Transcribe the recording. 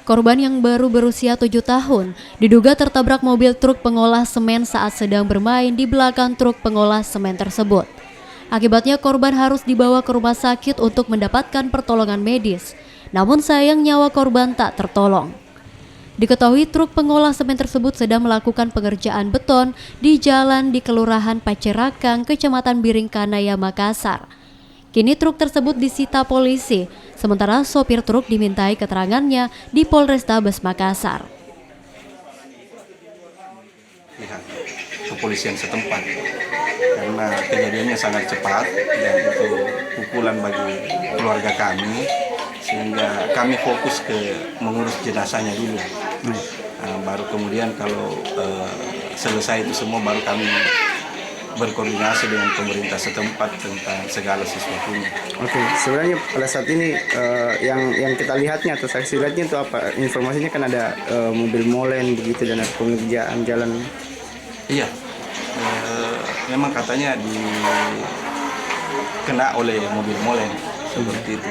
Korban yang baru berusia 7 tahun diduga tertabrak mobil truk pengolah semen saat sedang bermain di belakang truk pengolah semen tersebut. Akibatnya korban harus dibawa ke rumah sakit untuk mendapatkan pertolongan medis. Namun sayang nyawa korban tak tertolong. Diketahui truk pengolah semen tersebut sedang melakukan pengerjaan beton di jalan di Kelurahan Pacerakang, Kecamatan Biringkanaya, Makassar. Kini truk tersebut disita polisi, sementara sopir truk dimintai keterangannya di Polrestabes Makassar. Pihak kepolisian setempat karena kejadiannya sangat cepat dan itu pukulan bagi keluarga kami, sehingga kami fokus ke mengurus jenazahnya dulu. Baru kemudian kalau selesai itu semua baru kami berkoordinasi dengan pemerintah setempat tentang segala sesuatunya. Oke, sebenarnya pada saat ini yang kita lihatnya atau saksi lihatnya itu apa? Informasinya kan ada mobil molen begitu dan ada pengerjaan jalan. Iya, memang katanya kena oleh mobil molen seperti itu.